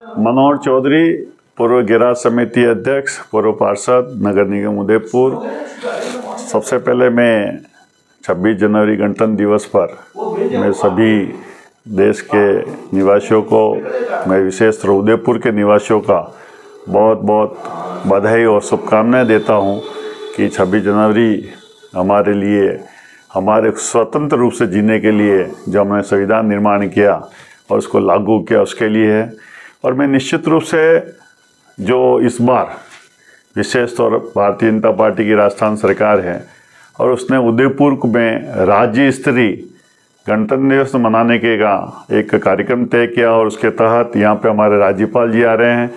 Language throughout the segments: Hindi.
मनोहर चौधरी, पूर्व गिराज समिति अध्यक्ष, पूर्व पार्षद, नगर निगम उदयपुर। सबसे पहले मैं 26 जनवरी गणतंत्र दिवस पर मैं सभी देश के निवासियों को, मैं विशेष रूप उदयपुर के निवासियों का बहुत बहुत बधाई और शुभकामनाएं देता हूं कि 26 जनवरी हमारे लिए, हमारे स्वतंत्र रूप से जीने के लिए जो हमने संविधान निर्माण किया और उसको लागू किया, उसके लिए है। और मैं निश्चित रूप से जो इस बार विशेष तौर भारतीय जनता पार्टी की राजस्थान सरकार है और उसने उदयपुर में राज्य स्तरीय गणतंत्र दिवस मनाने के का एक कार्यक्रम तय किया और उसके तहत यहाँ पे हमारे राज्यपाल जी आ रहे हैं,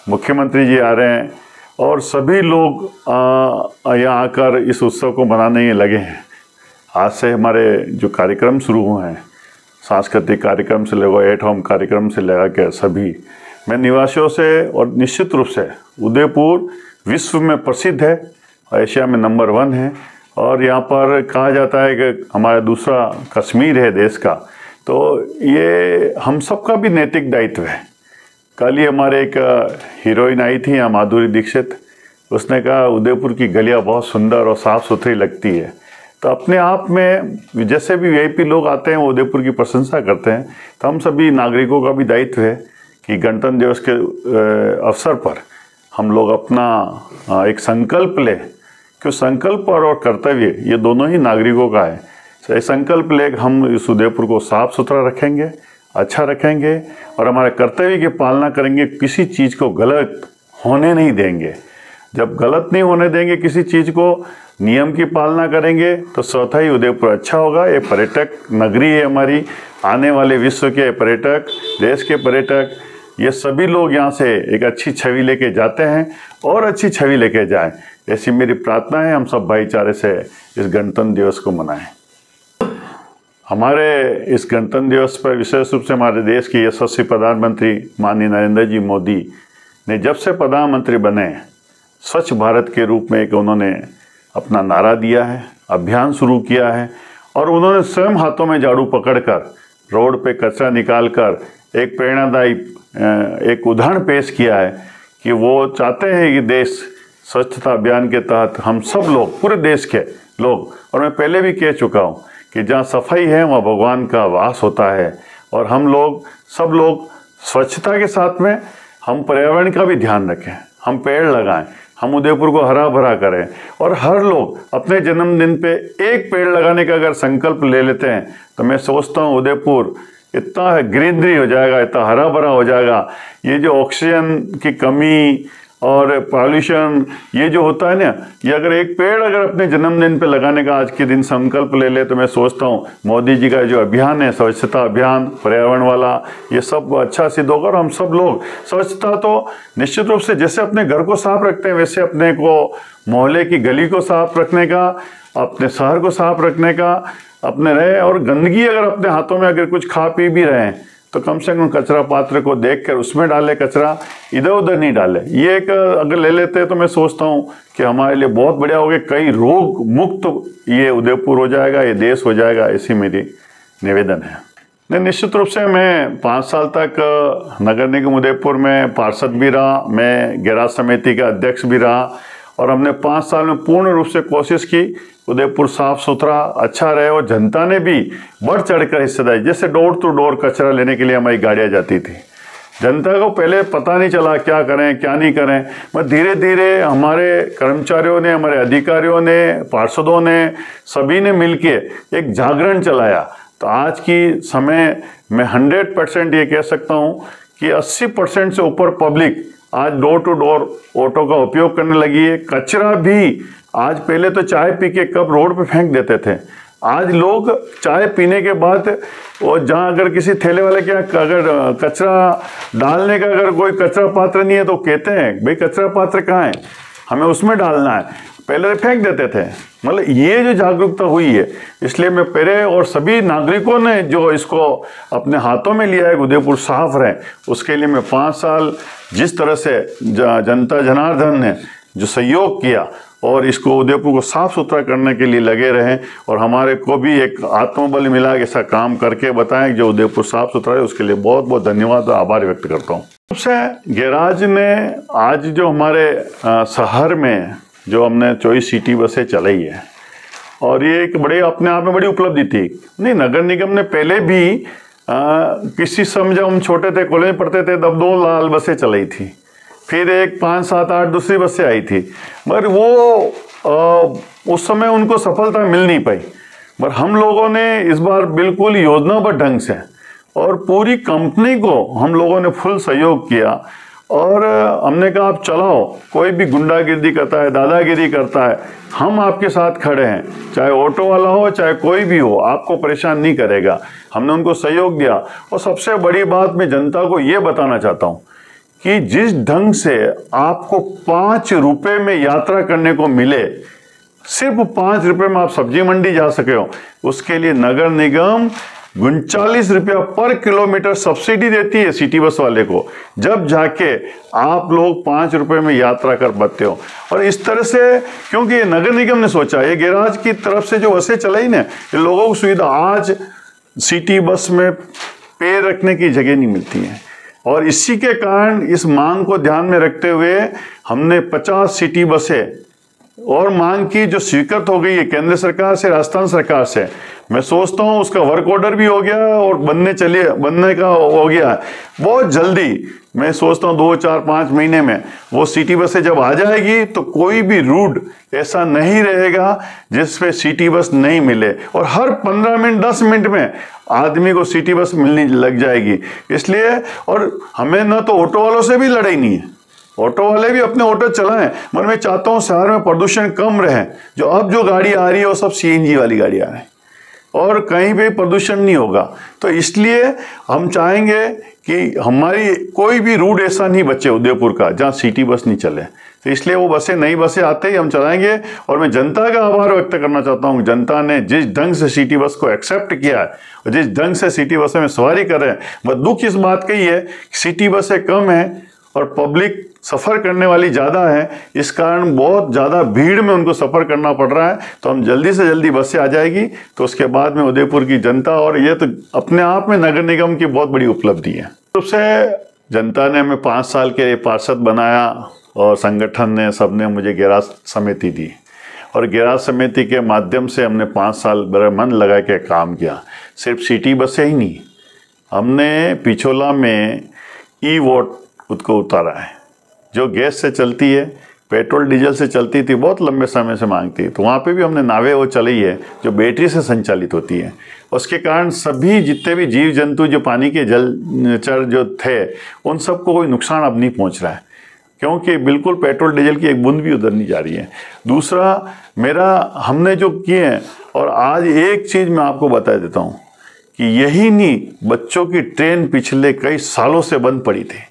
मुख्यमंत्री जी आ रहे हैं और सभी लोग यहाँ आकर इस उत्सव को मनाने में लगे हैं। आज से हमारे जो कार्यक्रम शुरू हुए हैं, सांस्कृतिक कार्यक्रम से लेकर एट होम कार्यक्रम से लगा के सभी, मैं निवासियों से और निश्चित रूप से उदयपुर विश्व में प्रसिद्ध है, एशिया में नंबर 1 है और यहाँ पर कहा जाता है कि हमारा दूसरा कश्मीर है देश का। तो ये हम सबका भी नैतिक दायित्व है। कल ही हमारे एक हीरोइन आई थी यहाँ, माधुरी दीक्षित, उसने कहा उदयपुर की गलियाँ बहुत सुंदर और साफ़ सुथरी लगती है। तो अपने आप में जैसे भी वीआईपी लोग आते हैं वो उदयपुर की प्रशंसा करते हैं, तो हम सभी नागरिकों का भी दायित्व है कि गणतंत्र दिवस के अवसर पर हम लोग अपना एक संकल्प लें कि संकल्प और कर्तव्य ये दोनों ही नागरिकों का है। तो ये संकल्प ले हम इस उदयपुर को साफ सुथरा रखेंगे, अच्छा रखेंगे और हमारे कर्तव्य की पालना करेंगे, किसी चीज़ को गलत होने नहीं देंगे। जब गलत नहीं होने देंगे किसी चीज़ को, नियम की पालना करेंगे तो स्वतः ही उदयपुर अच्छा होगा। ये पर्यटक नगरी है हमारी, आने वाले विश्व के पर्यटक, देश के पर्यटक, ये सभी लोग यहाँ से एक अच्छी छवि लेके जाते हैं और अच्छी छवि लेके जाएं, ऐसी मेरी प्रार्थना है। हम सब भाईचारे से इस गणतंत्र दिवस को मनाएं। हमारे इस गणतंत्र दिवस पर विशेष रूप से हमारे देश के यशस्वी प्रधानमंत्री माननीय नरेंद्र जी मोदी ने जब से प्रधानमंत्री बने, स्वच्छ भारत के रूप में एक उन्होंने अपना नारा दिया है, अभियान शुरू किया है और उन्होंने स्वयं हाथों में झाड़ू पकड़कर रोड पे कचरा निकालकर एक प्रेरणादायी एक उदाहरण पेश किया है कि वो चाहते हैं कि देश स्वच्छता अभियान के तहत हम सब लोग, पूरे देश के लोग, और मैं पहले भी कह चुका हूँ कि जहाँ सफाई है वहाँ भगवान का वास होता है और हम लोग सब लोग स्वच्छता के साथ में हम पर्यावरण का भी ध्यान रखें, हम पेड़ लगाएं, हम उदयपुर को हरा भरा करें और हर लोग अपने जन्मदिन पे एक पेड़ लगाने का अगर संकल्प ले लेते हैं तो मैं सोचता हूँ उदयपुर इतना ग्रीनरी हो जाएगा, इतना हरा भरा हो जाएगा। ये जो ऑक्सीजन की कमी और पॉल्यूशन ये जो होता है ना, ये अगर एक पेड़ अगर अपने जन्मदिन पे लगाने का आज के दिन संकल्प ले ले तो मैं सोचता हूँ मोदी जी का जो अभियान है, स्वच्छता अभियान, पर्यावरण वाला, ये सब अच्छा सिद्ध होगा। और हम सब लोग स्वच्छता तो निश्चित रूप से जैसे अपने घर को साफ रखते हैं वैसे अपने को मोहल्ले की गली को साफ रखने का, अपने शहर को साफ रखने का अपने रहे। और गंदगी अगर अपने हाथों में अगर कुछ खा पी भी रहे हैं तो कम से कम कचरा पात्र को देखकर उसमें डाले, कचरा इधर उधर नहीं डाले। ये एक अगर ले लेते हैं तो मैं सोचता हूँ कि हमारे लिए बहुत बढ़िया हो गया, कई रोग मुक्त ये उदयपुर हो जाएगा, ये देश हो जाएगा, ऐसी मेरी निवेदन है। नहीं, निश्चित रूप से मैं 5 साल तक नगर निगम उदयपुर में पार्षद भी रहा, मैं गिराज समिति का अध्यक्ष भी रहा और हमने 5 साल में पूर्ण रूप से कोशिश की उदयपुर साफ सुथरा अच्छा रहे और जनता ने भी बढ़ चढ़कर हिस्सेदारी, जैसे डोर टू डोर कचरा लेने के लिए हमारी गाड़ियाँ जाती थी। जनता को पहले पता नहीं चला क्या करें क्या नहीं करें, मगर धीरे धीरे हमारे कर्मचारियों ने, हमारे अधिकारियों ने, पार्षदों ने, सभी ने मिलके एक जागरण चलाया। तो आज की समय में 100% ये कह सकता हूँ कि 80% से ऊपर पब्लिक आज डोर टू डोर ऑटो का उपयोग करने लगी है। कचरा भी आज, पहले तो चाय पी के कप रोड पे फेंक देते थे, आज लोग चाय पीने के बाद वो जहाँ अगर किसी ठेले वाले के अगर कचरा डालने का अगर कोई कचरा पात्र नहीं है तो कहते हैं भाई कचरा पात्र कहाँ है, हमें उसमें डालना है, पहले फेंक देते थे। मतलब ये जो जागरूकता हुई है, इसलिए मैं पहले और सभी नागरिकों ने जो इसको अपने हाथों में लिया है उदयपुर साफ रहे, उसके लिए मैं 5 साल जिस तरह से जनता जनार्दन ने जो सहयोग किया और इसको उदयपुर को साफ सुथरा करने के लिए लगे रहें और हमारे को भी एक आत्मबल मिला कि ऐसा काम करके बताएं जो उदयपुर साफ सुथरा है। उसके लिए बहुत बहुत धन्यवाद और आभार व्यक्त करता हूँ। सबसे गैराज ने आज जो हमारे शहर में जो हमने 24 सिटी बसें चलाई है और ये एक बड़े अपने आप में बड़ी उपलब्धि थी। नहीं, नगर निगम ने पहले भी किसी समय जब हम छोटे थे, कॉलेज में पढ़ते थे, तब 2 लाल बसें चलाई थी, फिर एक 5, 7, 8 दूसरी बसें आई थी, मगर वो उस समय उनको सफलता मिल नहीं पाई। पर हम लोगों ने इस बार बिल्कुल योजनाबद्ध ढंग से और पूरी कंपनी को हम लोगों ने फुल सहयोग किया और हमने कहा आप चलाओ, कोई भी गुंडागिर्दी करता है, दादागिरी करता है, हम आपके साथ खड़े हैं, चाहे ऑटो वाला हो चाहे कोई भी हो, आपको परेशान नहीं करेगा। हमने उनको सहयोग दिया। और सबसे बड़ी बात मैं जनता को ये बताना चाहता हूँ कि जिस ढंग से आपको 5 रुपए में यात्रा करने को मिले, सिर्फ 5 रुपए में आप सब्जी मंडी जा सके हो, उसके लिए नगर निगम 39 रुपया पर किलोमीटर सब्सिडी देती है सिटी बस वाले को, जब जाके आप लोग 5 रुपए में यात्रा कर पाते हो। और इस तरह से, क्योंकि नगर निगम ने सोचा, ये गैराज की तरफ से जो बसें चलाई ना, ये लोगों को सुविधा, आज सिटी बस में पैर रखने की जगह नहीं मिलती है और इसी के कारण इस मांग को ध्यान में रखते हुए हमने 50 सिटी बसें और मांग की जो स्वीकृत हो गई है केंद्र सरकार से, राजस्थान सरकार से। मैं सोचता हूँ उसका वर्क ऑर्डर भी हो गया और बनने का हो गया है बहुत जल्दी। मैं सोचता हूँ 2, 4, 5 महीने में वो सिटी बसें जब आ जाएगी तो कोई भी रूट ऐसा नहीं रहेगा जिस पे सिटी बस नहीं मिले और हर 15 मिनट 10 मिनट में आदमी को सिटी बस मिलने लग जाएगी। इसलिए, और हमें ना तो ऑटो वालों से भी लड़ाई नहीं है, ऑटो वाले भी अपने ऑटो चलाएं, मगर मैं चाहता हूँ शहर में प्रदूषण कम रहे। जो गाड़ी आ रही है वो सब सीएनजी वाली गाड़ी आ रही है और कहीं भी प्रदूषण नहीं होगा। तो इसलिए हम चाहेंगे कि हमारी कोई भी रूट ऐसा नहीं बचे उदयपुर का जहाँ सिटी बस नहीं चले। तो इसलिए वो बसें, नई बसें आते ही हम चलाएंगे। और मैं जनता का आभार व्यक्त करना चाहता हूँ, जनता ने जिस ढंग से सिटी बस को एक्सेप्ट किया है और जिस ढंग से सिटी बसें में सवारी कर रहे हैं। बस दुख इस बात का ही है कि सिटी बसें कम हैं और पब्लिक सफ़र करने वाली ज़्यादा है, इस कारण बहुत ज़्यादा भीड़ में उनको सफ़र करना पड़ रहा है। तो हम जल्दी से जल्दी बसें आ जाएगी तो उसके बाद में उदयपुर की जनता, और ये तो अपने आप में नगर निगम की बहुत बड़ी उपलब्धि है। सबसे जनता ने हमें 5 साल के लिए पार्षद बनाया और संगठन ने, सबने मुझे गैराज समिति दी और गैराज समिति के माध्यम से हमने 5 साल बड़ा मन लगा के काम किया। सिर्फ सिटी बसें ही नहीं, हमने पिछोला में ई-वोट उसको उतारा है, जो गैस से चलती है, पेट्रोल डीजल से चलती थी, बहुत लंबे समय से मांगती, तो वहाँ पे भी हमने नावें वो चलाई है जो बैटरी से संचालित होती है। उसके कारण सभी जितने भी जीव जंतु जो पानी के जलचर जो थे उन सबको कोई नुकसान अब नहीं पहुँच रहा है, क्योंकि बिल्कुल पेट्रोल डीजल की एक बूंद भी उधर नहीं जा रही है। दूसरा, हमने जो किए हैं, और आज एक चीज़ मैं आपको बता देता हूँ कि यही नहीं, बच्चों की ट्रेन पिछले कई सालों से बंद पड़ी थी।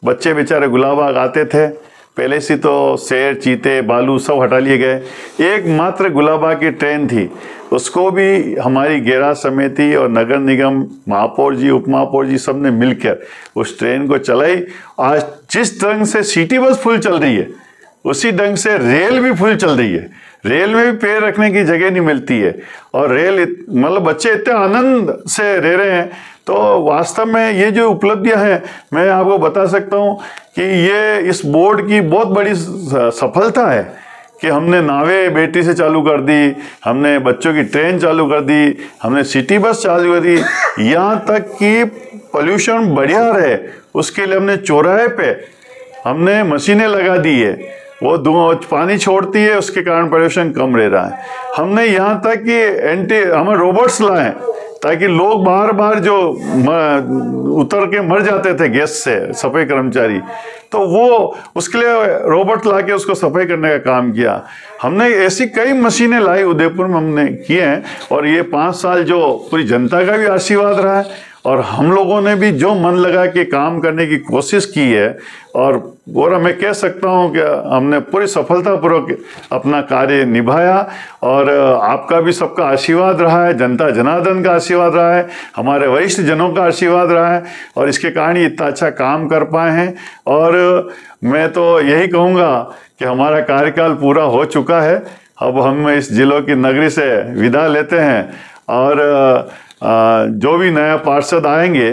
बच्चे बेचारे गुलाबाग आते थे, पहले से तो शेर, चीते, भालू सब हटा लिए गए, एकमात्र गुलाबाग की ट्रेन थी, उसको भी हमारी गैराज समिति और नगर निगम, महापौर जी, उप महापौर जी सब ने मिलकर उस ट्रेन को चलाई। आज जिस ढंग से सिटी बस फुल चल रही है उसी ढंग से रेल भी फुल चल रही है। रेल में भी पैर रखने की जगह नहीं मिलती है और रेल, मतलब बच्चे इतने आनंद से रह रहे हैं। तो वास्तव में ये जो उपलब्धियां हैं, मैं आपको बता सकता हूँ कि ये इस बोर्ड की बहुत बड़ी सफलता है कि हमने नावें बैटरी से चालू कर दी, हमने बच्चों की ट्रेन चालू कर दी, हमने सिटी बस चालू कर दी, यहाँ तक कि पोल्यूशन बढ़िया रहे उसके लिए हमने चौराहे पे हमने मशीनें लगा दी है, वो धुआं पानी छोड़ती है, उसके कारण पोल्यूशन कम रह रहा है। हमने यहाँ तक कि हमें रोबोट्स लाए ताकि लोग बार जो उतर के मर जाते थे गैस से, सफाई कर्मचारी, तो वो उसके लिए रोबोट ला के उसको सफाई करने का काम किया। हमने ऐसी कई मशीनें लाई उदयपुर में, हमने किए हैं। और ये 5 साल जो पूरी जनता का भी आशीर्वाद रहा है और हम लोगों ने भी जो मन लगा के काम करने की कोशिश की है, और मैं कह सकता हूँ कि हमने पूरी सफलतापूर्वक अपना कार्य निभाया। और आपका भी सबका आशीर्वाद रहा है, जनता जनार्दन का आशीर्वाद रहा है, हमारे वरिष्ठ जनों का आशीर्वाद रहा है, और इसके कारण इतना अच्छा काम कर पाए हैं। और मैं तो यही कहूँगा कि हमारा कार्यकाल पूरा हो चुका है। अब हम इस जिलों की नगरी से विदा लेते हैं, और जो भी नया पार्षद आएंगे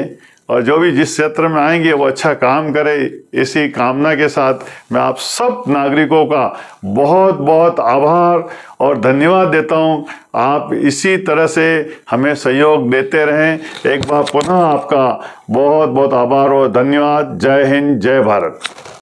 और जो भी जिस क्षेत्र में आएंगे वो अच्छा काम करे, इसी कामना के साथ मैं आप सब नागरिकों का बहुत बहुत आभार और धन्यवाद देता हूं। आप इसी तरह से हमें सहयोग देते रहें। एक बार पुनः आपका बहुत बहुत आभार और धन्यवाद। जय हिंद, जय भारत।